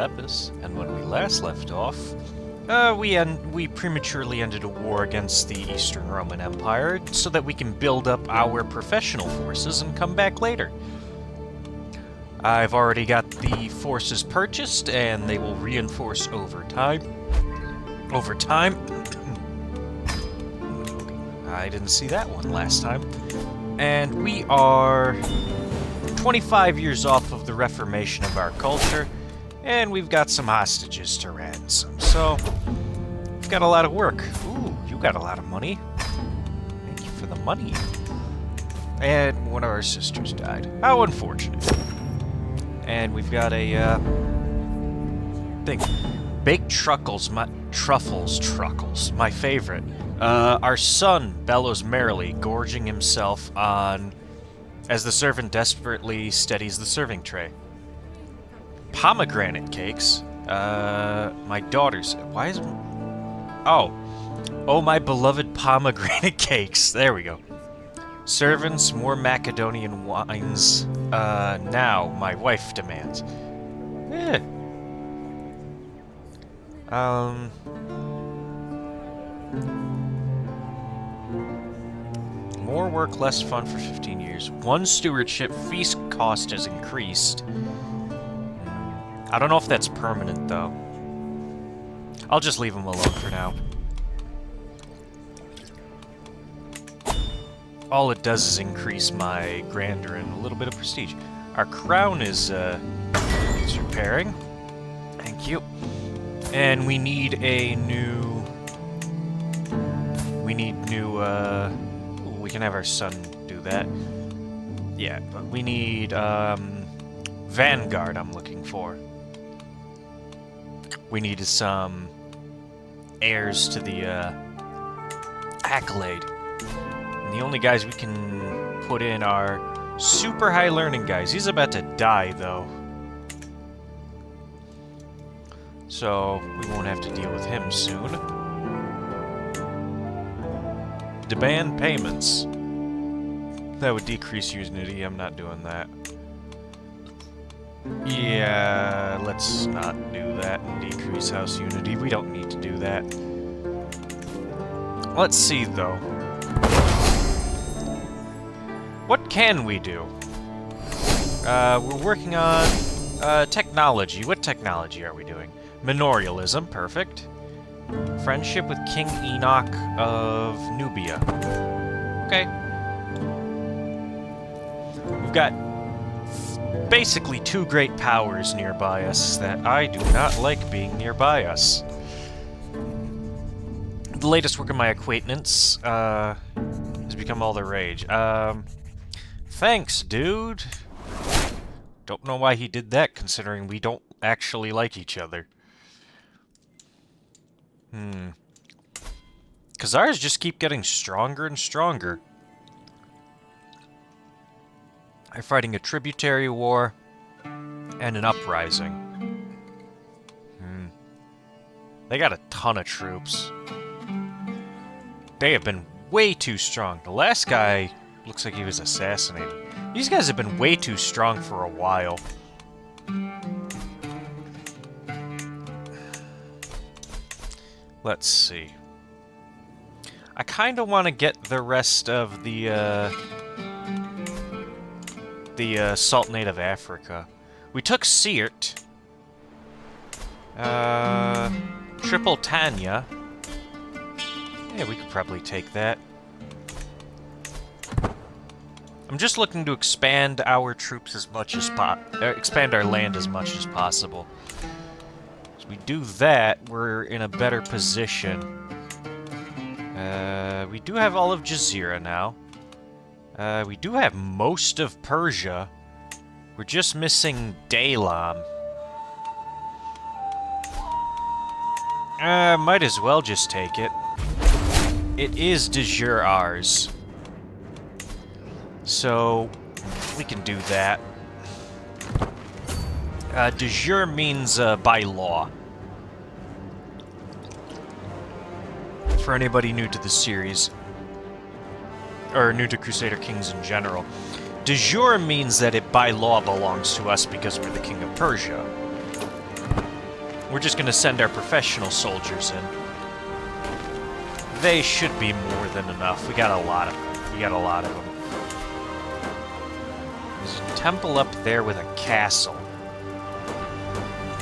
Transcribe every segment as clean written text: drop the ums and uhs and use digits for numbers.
Bepis, and when we last left off, we prematurely ended a war against the Eastern Roman Empire so that we can build up our professional forces and come back later. I've already got the forces purchased, and they will reinforce over time. Over time. I didn't see that one last time. And we are 25 years off of the reformation of our culture, and we've got some hostages to ransom. So, we've got a lot of work. Ooh, you got a lot of money. Thank you for the money. And one of our sisters died. How unfortunate. And we've got a, thing. Baked truffles, my favorite. Our son bellows merrily, gorging himself on as the servant desperately steadies the serving tray. Pomegranate cakes. My daughter's. Why is... Oh, my beloved pomegranate cakes. There we go. Servants, more Macedonian wines. Now, my wife demands. Eh. More work, less fun for 15 years. One stewardship, feast cost has increased. I don't know if that's permanent, though. I'll just leave him alone for now. All it does is increase my grandeur and a little bit of prestige. Our crown is repairing. Thank you. And we need a new... We can have our son do that. Yeah, but we need, Vanguard I'm looking for. We needed some heirs to the, Accolade. And the only guys we can put in are super high learning guys. He's about to die, though. So, we won't have to deal with him soon. Demand payments. That would decrease unity. I'm not doing that. Yeah, let's not do that and decrease house unity. We don't need to do that. Let's see, though. What can we do? We're working on technology. What technology are we doing? Manorialism, perfect. Friendship with King Enoch of Nubia. Okay. We've got basically two great powers nearby us that I do not like being nearby us. The latest work of my acquaintance has become all the rage. Thanks, dude. Don't know why he did that, considering we don't actually like each other. Because ours just keep getting stronger and stronger. They're fighting a tributary war and an uprising. They got a ton of troops. They have been way too strong. The last guy looks like he was assassinated. These guys have been way too strong for a while. Let's see. I kind of want to get the rest of the Sultanate of Africa. We took Siirt. Triple Tanya. Yeah, we could probably take that. I'm just looking to expand our troops as much as expand our land as much as possible. As we do that, we're in a better position. We do have all of Jazeera now. We do have most of Persia. We're just missing Daylam. Might as well just take it. It is de jure ours. So, we can do that. De jure means by law. For anybody new to the series, or new to Crusader Kings in general, de jure means that it by law belongs to us because we're the king of Persia. We're just gonna send our professional soldiers in. They should be more than enough. We got a lot of them. We got a lot of them. There's a temple up there with a castle.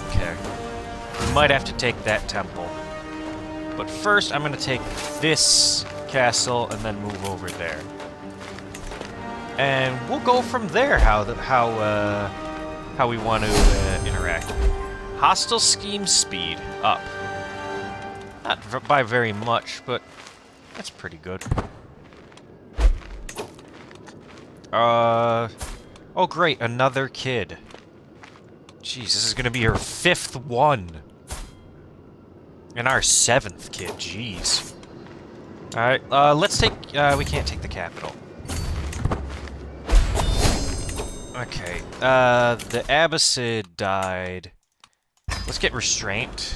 Okay. We might have to take that temple. But first, I'm gonna take this castle and then move over there. And we'll go from there how we want to interact. Hostile scheme speed up. Not by very much, but that's pretty good. Oh great, another kid. Jeez, this is gonna be her 5th one. And our 7th kid, jeez. Alright, let's take, we can't take the capital. Okay, the Abbasid died. Let's get restraint.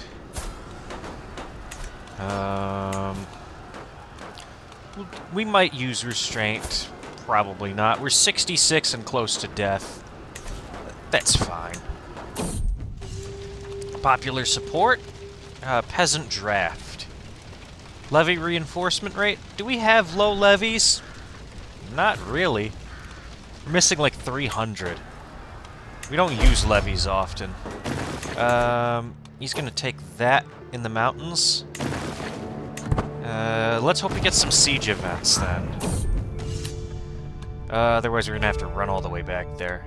We might use restraint. Probably not. We're 66 and close to death. That's fine. Popular support? Peasant draft. Levy reinforcement rate? Do we have low levies? Not really. We're missing like 300. We don't use levies often. He's gonna take that in the mountains. Let's hope he gets some siege events then. Otherwise we're gonna have to run all the way back there.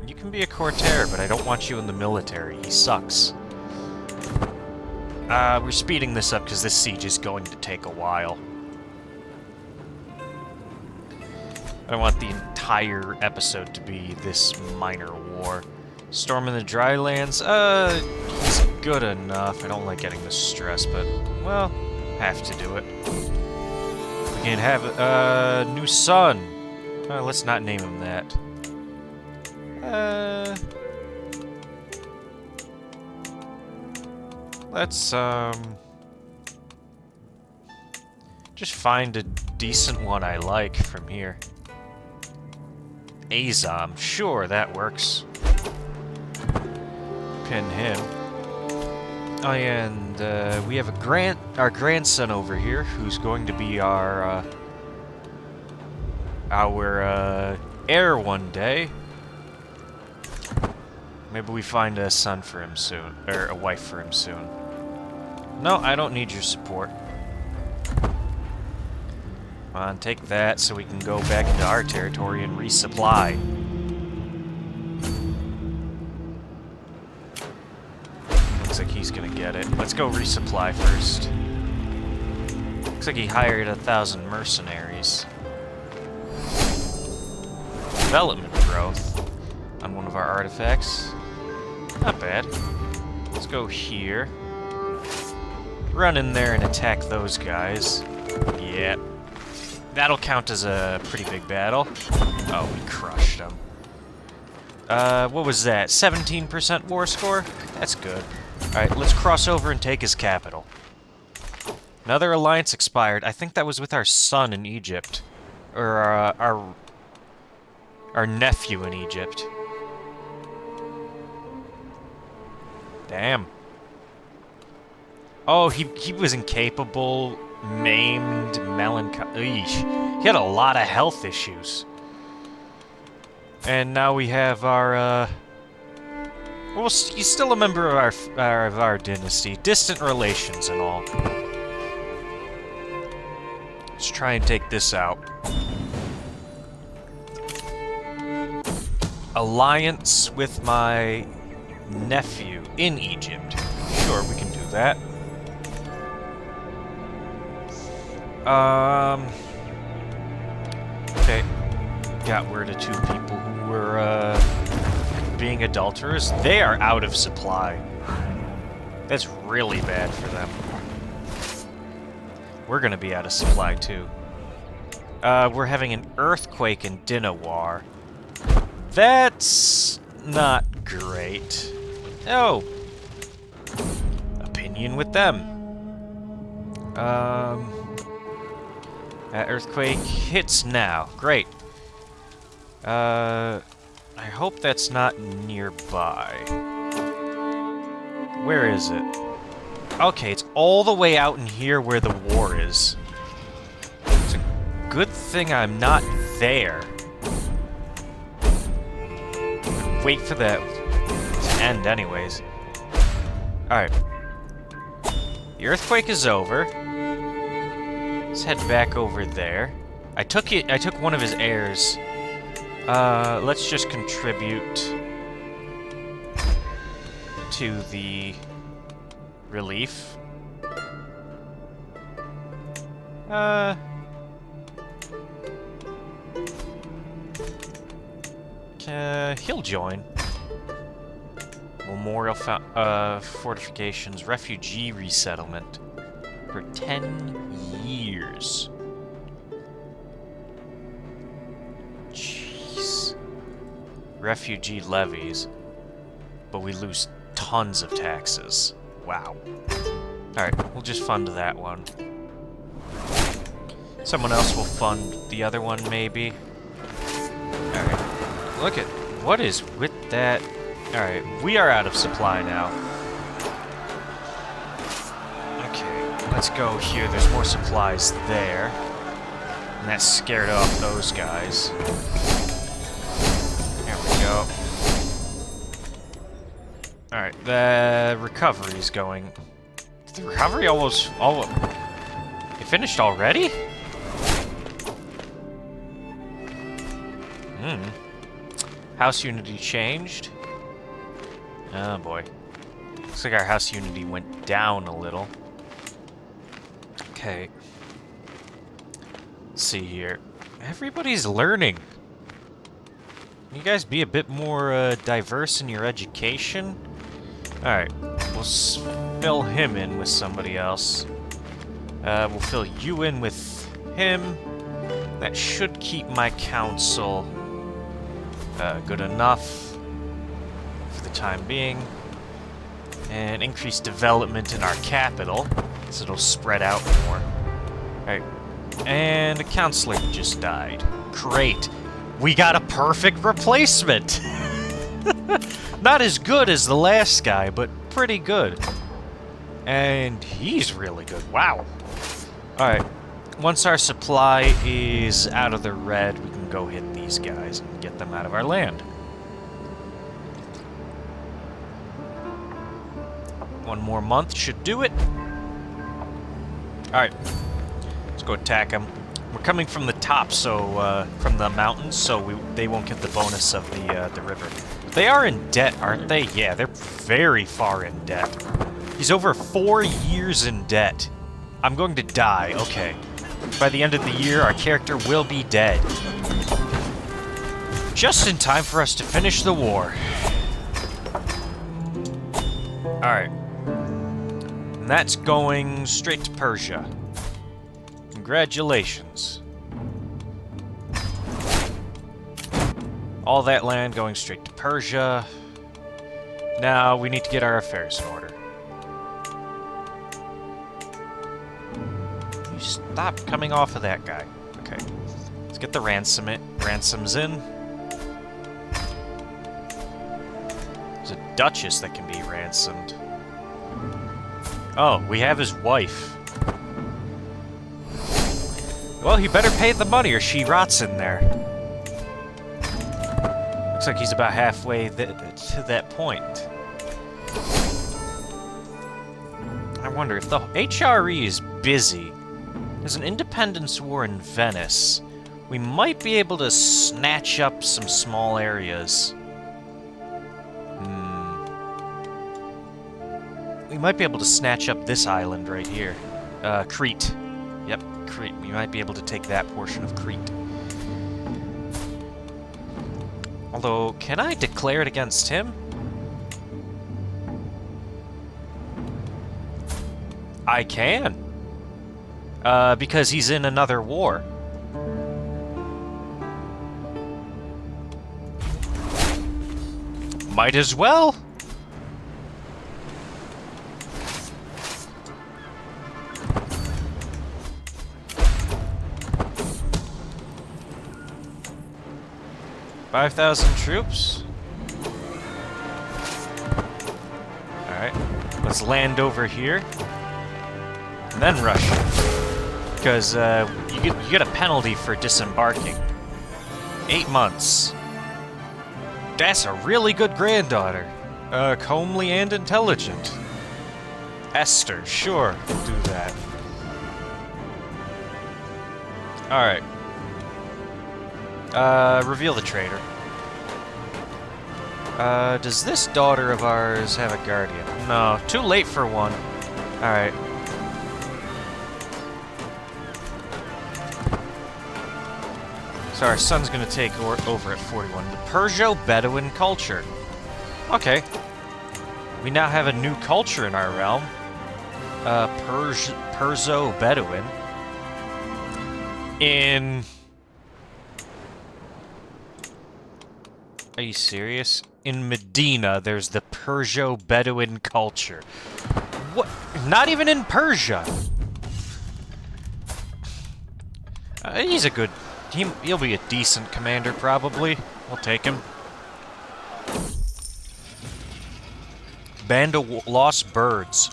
You can be a courtier, but I don't want you in the military. He sucks. We're speeding this up because this siege is going to take a while. I don't want the entire episode to be this minor war. Storm in the Drylands, he's good enough. I don't like getting this stress, but, well, have to do it. We can have a new son. Let's not name him that. Let's, just find a decent one I like from here. Azam, sure, that works. Pin him. Oh yeah, and we have our grandson over here who's going to be our heir one day. Maybe we find a son for him soon, or a wife for him soon. No, I don't need your support. Come on, take that so we can go back into our territory and resupply. Looks like he's gonna get it. Let's go resupply first. Looks like he hired 1,000 mercenaries. Development growth on one of our artifacts. Not bad. Let's go here. Run in there and attack those guys. Yep. That'll count as a pretty big battle. Oh, we crushed them. What was that? 17% war score? That's good. Alright, let's cross over and take his capital. Another alliance expired. I think that was with our son in Egypt. Or, our nephew in Egypt. Damn. Oh, he was incapable, maimed, melancholy. He had a lot of health issues. And now we have our, well, he's still a member of our dynasty. Distant relations and all. Let's try and take this out. Alliance with my nephew in Egypt. Sure, we can do that. Okay. Got word of 2 people who were, being adulterers. They are out of supply. That's really bad for them. We're gonna be out of supply, too. We're having an earthquake in Dinawar. That's not great. Oh. Opinion with them. That earthquake hits now. Great. I hope that's not nearby. Where is it? Okay, it's all the way out in here where the war is. It's a good thing I'm not there. Wait for that to end anyways. Alright. The earthquake is over. Let's head back over there. I took one of his heirs. Let's just contribute to the relief. He'll join. Memorial Fortifications Refugee Resettlement for 10 years. Jeez. Refugee levies. But we lose tons of taxes. Wow. Alright, we'll just fund that one. Someone else will fund the other one, maybe. Alright. Look at what is with that. Alright, we are out of supply now. Okay, let's go here. There's more supplies there. And that scared off those guys. There we go. Alright, the recovery's going. The recovery almost... It finished already? House unity changed. Oh boy. Looks like our house unity went down a little. Okay. Let's see here. Everybody's learning. Can you guys be a bit more diverse in your education? Alright. We'll fill him in with somebody else. We'll fill you in with him. That should keep my council good enough for the time being. And increase development in our capital, so it'll spread out more. Alright. And a counselor just died. Great. We got a perfect replacement! Not as good as the last guy, but pretty good. And he's really good. Wow. Alright. Once our supply is out of the red, we can go hit these guys and get them out of our land. One more month should do it. Alright. Let's go attack them. We're coming from the top, so, from the mountains, so they won't get the bonus of the river. They are in debt, aren't they? Yeah, they're very far in debt. He's over 4 years in debt. I'm going to die. Okay. By the end of the year, our character will be dead. Just in time for us to finish the war. Alright. And that's going straight to Persia. Congratulations. All that land going straight to Persia. Now we need to get our affairs in order. You stop coming off of that guy. Okay. Let's get the ransoms in. There's a duchess that can be ransomed. Oh, we have his wife. Well, he better pay the money or she rots in there. Looks like he's about halfway to that point. I wonder if the HRE is busy. There's an independence war in Venice. We might be able to snatch up some small areas. We might be able to snatch up this island right here. Crete. Yep, Crete. We might be able to take that portion of Crete. Although, can I declare it against him? I can. Because he's in another war. Might as well. $5,000 troops. Alright. Let's land over here. And then Russia. Because you get a penalty for disembarking. 8 months. That's a really good granddaughter. Homely and intelligent. Esther, sure, we'll do that. Alright. Reveal the traitor. Does this daughter of ours have a guardian? No, too late for one. Alright. So our son's gonna take over at 41. The Perso-Bedouin culture. Okay. We now have a new culture in our realm. Perso-Bedouin. Are you serious? In Medina, there's the Perso-Bedouin culture. What? Not even in Persia. He's a good... He'll be a decent commander, probably. We'll take him. Band of Lost Birds.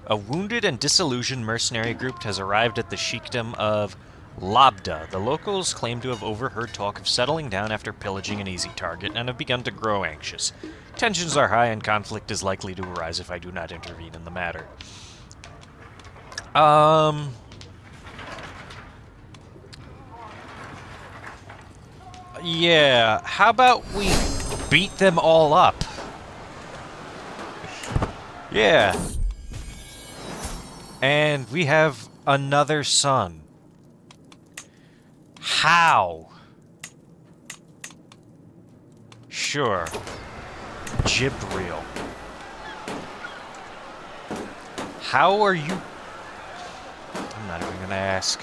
A wounded and disillusioned mercenary group has arrived at the sheikdom of Labda. The locals claim to have overheard talk of settling down after pillaging an easy target and have begun to grow anxious. Tensions are high and conflict is likely to arise if I do not intervene in the matter. Yeah, how about we beat them all up? Yeah. And we have another son. How? Sure. Jibril. How are you... I'm not even gonna ask.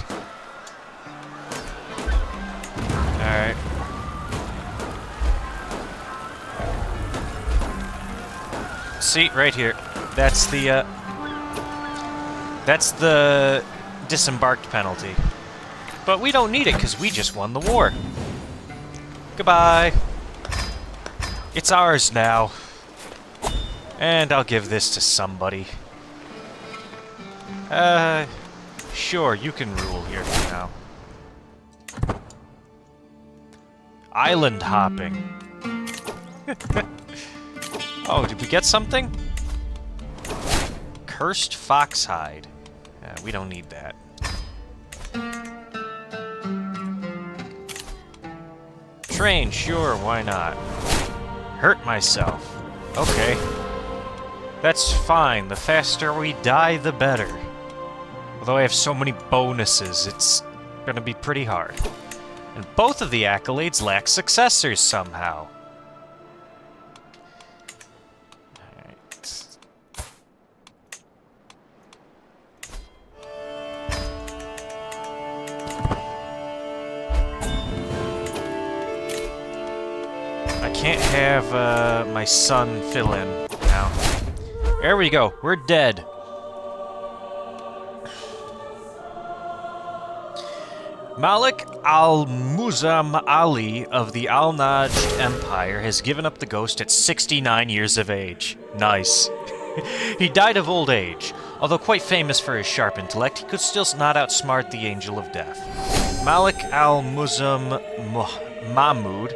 Alright. See, right here. That's the disembarked penalty. But we don't need it, because we just won the war. Goodbye. It's ours now. And I'll give this to somebody. Sure, you can rule here for now. Island hopping. Oh, did we get something? Cursed foxhide. We don't need that. Train, sure, why not? Hurt myself. Okay. That's fine. The faster we die, the better. Although I have so many bonuses, it's gonna be pretty hard. And both of the accolades lack successors somehow. I can't have my son fill in now. There we go. We're dead. Malik al-Muzam Ali of the Al-Najd Empire has given up the ghost at 69 years of age. Nice. He died of old age. Although quite famous for his sharp intellect, he could still not outsmart the Angel of Death. Malik al-Muzam Mahmud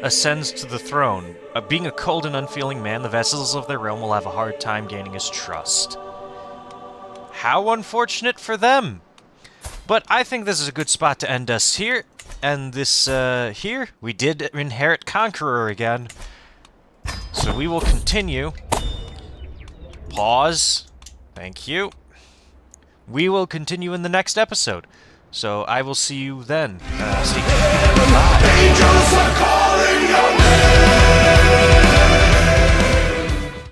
ascends to the throne. Being a cold and unfeeling man, the vassals of their realm will have a hard time gaining his trust. How unfortunate for them! But I think this is a good spot to end us here. And this, here, we did inherit Conqueror again. So we will continue. Pause. Thank you. We will continue in the next episode. So I will see you then. Bye.